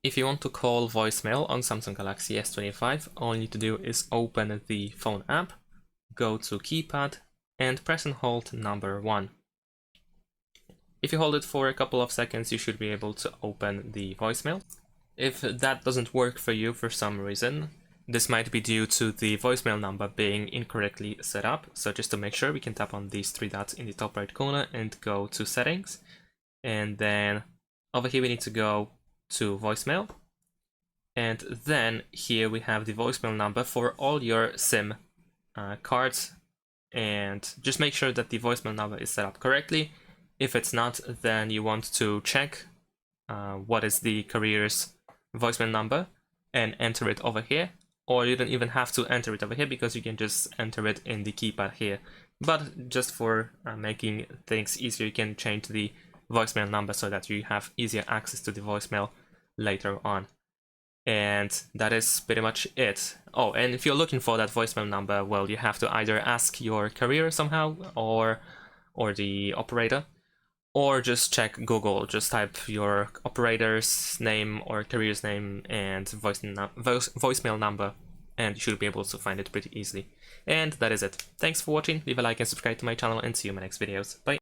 If you want to call voicemail on Samsung Galaxy S25, all you need to do is open the phone app, go to keypad, and press and hold number 1. If you hold it for a couple of seconds, you should be able to open the voicemail. If that doesn't work for you for some reason, this might be due to the voicemail number being incorrectly set up. So just to make sure, we can tap on these 3 dots in the top right corner and go to settings. And then over here we need to go to voicemail. And then here we have the voicemail number for all your SIM cards. And just make sure that the voicemail number is set up correctly. If it's not, then you want to check what is the carrier's voicemail number and enter it over here. Or you don't even have to enter it over here because you can just enter it in the keypad here. But just for making things easier, you can change the voicemail number so that you have easier access to the voicemail later on. And that is pretty much it. Oh, and if you're looking for that voicemail number, well, you have to either ask your carrier somehow or the operator, or just check Google. Just type your operator's name or carrier's name and voicemail number, and you should be able to find it pretty easily. And that is it. Thanks for watching. Leave a like and subscribe to my channel, and see you in my next videos. Bye.